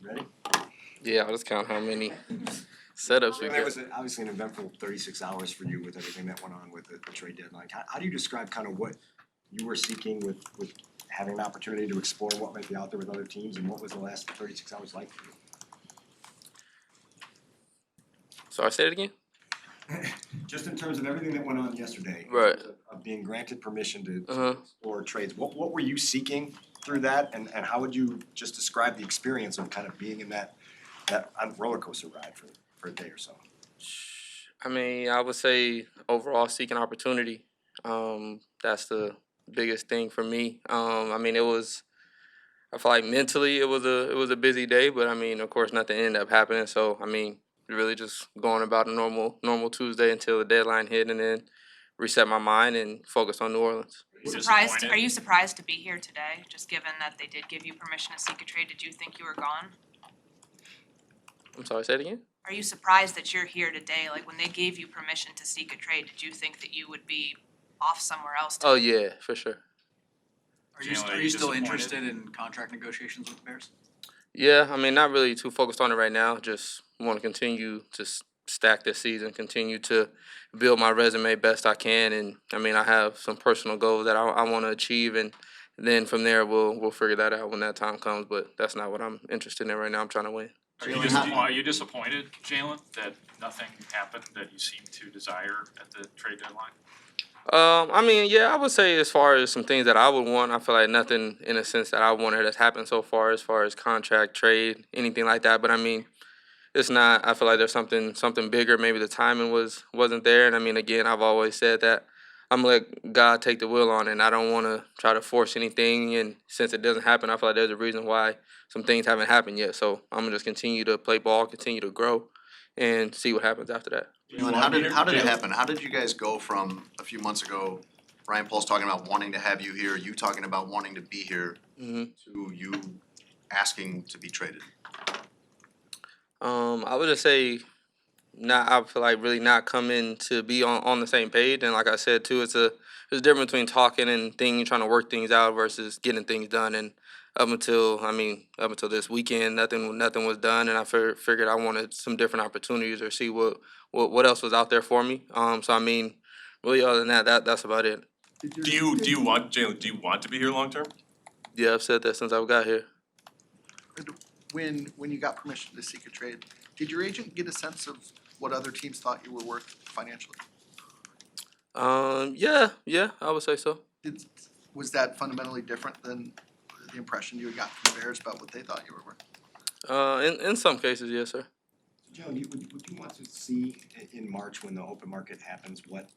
Ready? Yeah, I'll just count how many setups we It got. was obviously an eventful 36 hours for you with everything that went on with the trade deadline. How do you describe kind of what you were seeking with having an opportunity to explore what might be out there with other teams, and what was the last 36 hours like for you? Sorry, say it again? Just in terms of everything that went on yesterday, Right. in terms of being granted permission to Uh-huh. explore trades, what were you seeking through that, and how would you just describe the experience of kind of being in that roller coaster ride for a day or so? I mean, I would say overall seeking opportunity. That's the biggest thing for me. I mean, I feel like mentally it was a busy day, but I mean, of course, nothing ended up happening. So I mean, really just going about a normal Tuesday until the deadline hit, and then reset my mind and focus on New Orleans. Are you surprised to be here today, just given that they did give you permission to seek a trade? Did you think you were gone? I'm sorry, say it again? Are you surprised that you're here today? Like, when they gave you permission to seek a trade, did you think that you would be off somewhere else today? Oh yeah, for sure. Are you still interested in contract negotiations with the Bears? Yeah, I mean, not really too focused on it right now. Just want to continue to stack this season, continue to build my resume best I can, and I mean, I have some personal goals that I want to achieve, and then from there we'll figure that out when that time comes. But that's not what I'm interested in right now. I'm trying to win. Are you disappointed, Jaylon, that nothing happened that you seemed to desire at the trade deadline? I mean, yeah, I would say as far as some things that I would want, I feel like nothing in a sense that I wanted has happened so far as contract, trade, anything like that. But I mean, it's not. I feel like there's something bigger. Maybe the timing wasn't there. And I mean, again, I've always said that I'm gonna let God take the wheel on it, and I don't want to try to force anything. And since it doesn't happen, I feel like there's a reason why some things haven't happened yet. So I'm gonna just continue to play ball, continue to grow, and see what happens after that. Jaylon, how did it happen? How did you guys go from a few months ago, Ryan Paul's talking about wanting to have you here, you talking about wanting to be here, Mhm. to you asking to be traded? I would just say not. I feel like really not coming to be on the same page. And like I said too, there's a difference between talking and trying to work things out versus getting things done. And up until this weekend, nothing was done. And I figured I wanted some different opportunities or see what else was out there for me. So I mean, really other than that's about it. Do you want, Jaylon, do you want to be here long term? Yeah, I've said that since I got here. When you got permission to seek a trade, did your agent get a sense of what other teams thought you were worth financially? Yeah, I would say so. Was that fundamentally different than the impression you had got from the Bears about what they thought you were worth? In some cases, yes, sir. Joe, would you want to see in March when the open market happens what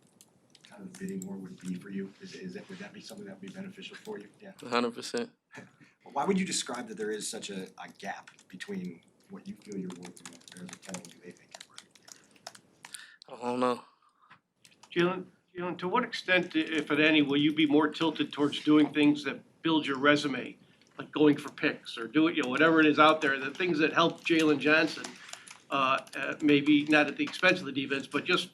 kind of bidding war would be for you? Would that be something that would be beneficial for you? Yeah. 100%. Why would you describe that there is such a gap between what you feel you're worth and what the Bears are telling you they think you're worth? I don't know. Jaylon, to what extent, if at any, will you be more tilted towards doing things that build your resume, like going for picks or whatever it is out there, the things that help Jaylon Johnson, maybe not at the expense of the defense, but just,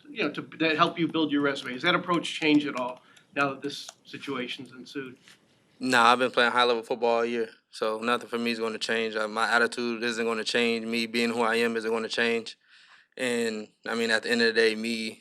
that help you build your resume? Has that approach changed at all now that this situation's ensued? Nah, I've been playing high-level football all year, so nothing for me is going to change. My attitude isn't going to change. Me being who I am isn't going to change. And, I mean, at the end of the day, me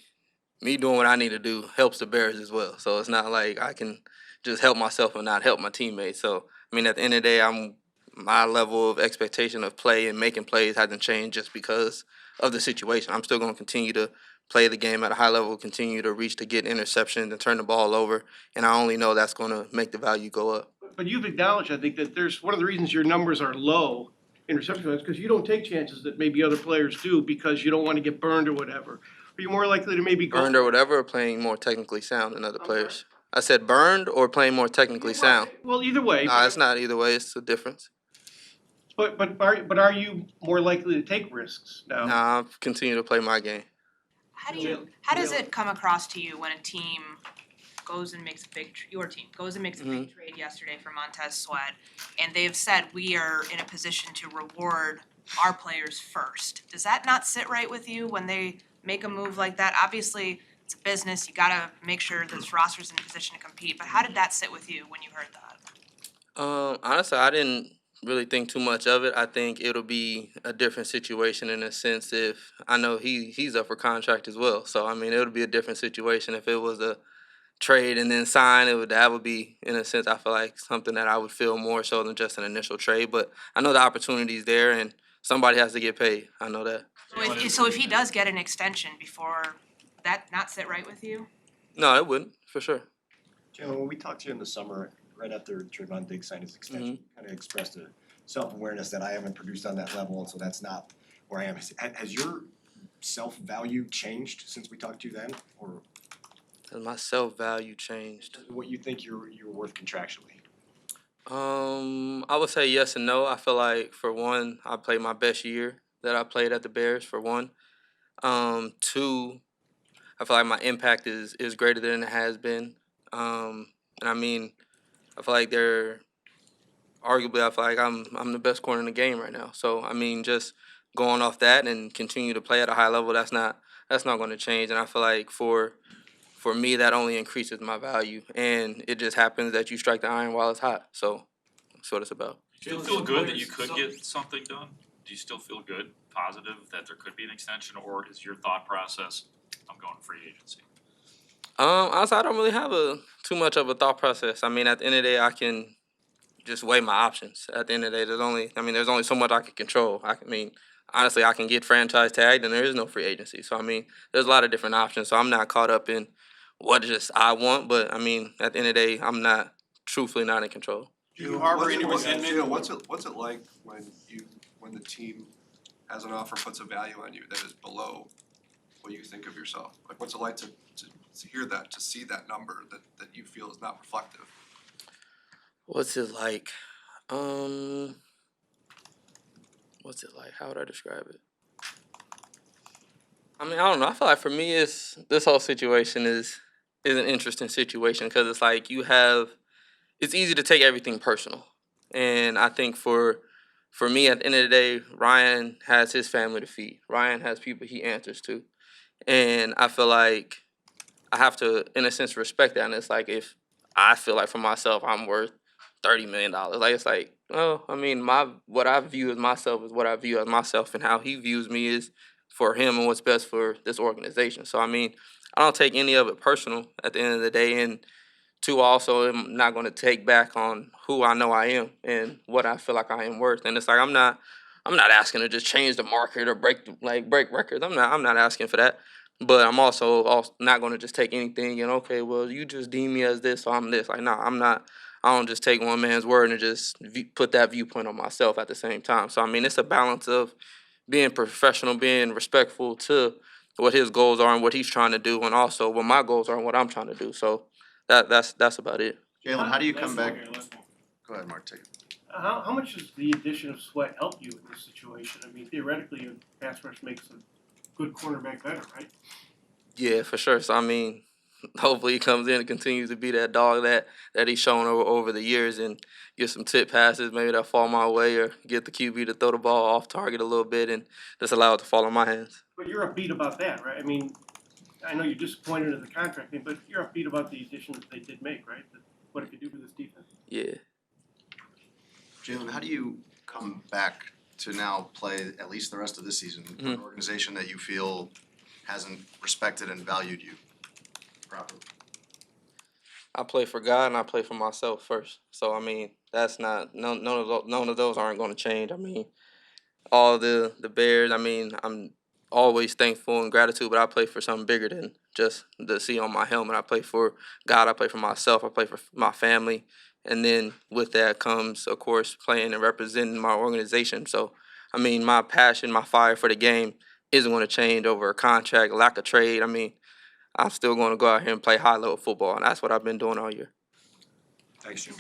doing what I need to do helps the Bears as well. So it's not like I can just help myself and not help my teammates. So, I mean, at the end of the day, my level of expectation of play and making plays hasn't changed just because of the situation. I'm still going to continue to play the game at a high level, continue to reach to get interceptions and turn the ball over, and I only know that's going to make the value go up. But you've acknowledged, I think, that there's one of the reasons your numbers are low interception-wise, because you don't take chances that maybe other players do because you don't want to get burned or whatever. Are you more likely to maybe go Burned or whatever, or playing more technically sound than other players? I said burned or playing more technically sound. Well, either way. Nah, it's not either way. It's a difference. But are you more likely to take risks now? Nah, I continue to play my game. How does it come across to you when a team goes and makes your team goes and makes a big trade yesterday for Montez Sweat, and they've said we are in a position to reward our players first? Does that not sit right with you when they make a move like that? Obviously, it's a business. You gotta make sure this roster's in a position to compete. But how did that sit with you when you heard that? Honestly, I didn't really think too much of it. I think it'll be a different situation in a sense if I know he's up for contract as well. So I mean, it'll be a different situation if it was a trade and then sign. That would be in a sense I feel like something that I would feel more so than just an initial trade. But I know the opportunity's there and somebody has to get paid. I know that. So if he does get an extension before, that not sit right with you? No, it wouldn't for sure. Jalen, when we talked to you in the summer, right after Trayvon Diggs signed his extension, you kind of expressed a self-awareness that I haven't produced on that level, and so that's not where I am. Has your self-value changed since we talked to you then, or Has my self value changed? what you think you're worth contractually? I would say yes and no. I feel like for one, I played my best year that I played at the Bears for one. Two, I feel like my impact is greater than it has been. And I mean, I feel like I feel like I'm the best corner in the game right now. So I mean, just going off that and continue to play at a high level, that's not going to change. And I feel like for me, that only increases my value. And it just happens that you strike the iron while it's hot. So that's what it's about. Do you still feel good that you could get something done? Do you still feel good, positive that there could be an extension, or is your thought process, I'm going free agency? Honestly, I don't really have too much of a thought process. I mean, at the end of the day, I can just weigh my options. At the end of the day, there's only so much I can control. Honestly, I can get franchise tagged, and there is no free agency. So I mean, there's a lot of different options. So I'm not caught up in what just I want. But I mean, at the end of the day, I'm truthfully not in control. Do you harbor any resentment? What's it like when the team has an offer, puts a value on you that is below what you think of yourself? Like, what's it like to hear that, to see that number that you feel is not reflective? What's it like? What's it like? How would I describe it? I mean, I don't know. I feel like for me, this whole situation is an interesting situation because it's like it's easy to take everything personal, and I think for me, at the end of the day, Ryan has his family to feed. Ryan has people he answers to, and I feel like I have to, in a sense, respect that. And it's like if I feel like for myself, I'm worth $30 million. Like it's like, well, I mean, what I view as myself is what I view as myself, and how he views me is for him and what's best for this organization. So I mean, I don't take any of it personal at the end of the day, and two, also am not going to take back on who I know I am and what I feel like I am worth. And it's like I'm not asking to just change the market or break records. I'm not asking for that. But I'm also not going to just take anything and okay, well, you just deem me as this, so I'm this. Like, nah, I'm not. I don't just take one man's word and just put that viewpoint on myself at the same time. So I mean, it's a balance of being professional, being respectful to what his goals are and what he's trying to do, and also what my goals are and what I'm trying to do. So that's about it. Jalen, how do you come back? Go ahead, Mark, take it. How much does the addition of Sweat help you in this situation? I mean, theoretically, a pass rush makes a good cornerback better, right? Yeah, for sure. So I mean, hopefully he comes in and continues to be that dog that he's shown over the years and get some tip passes, maybe that fall my way, or get the QB to throw the ball off target a little bit and just allow it to fall in my hands. But you're upbeat about that, right? I mean, I know you're disappointed in the contract thing, but you're upbeat about the additions that they did make, right? What it could do for this defense. Yeah. Jalen, how do you come back to now play at least the rest of this season for an organization that you feel hasn't respected and valued you properly? I play for God and I play for myself first. So I mean, that's not none of those aren't going to change. I mean, all the Bears. I mean, I'm always thankful and gratitude, but I play for something bigger than just the C on my helmet. I play for God. I play for myself. I play for my family, and then with that comes, of course, playing and representing my organization. So, I mean, my passion, my fire for the game isn't going to change over a contract, lack of trade. I mean, I'm still going to go out here and play high-level football, and that's what I've been doing all year. Thanks, Jim.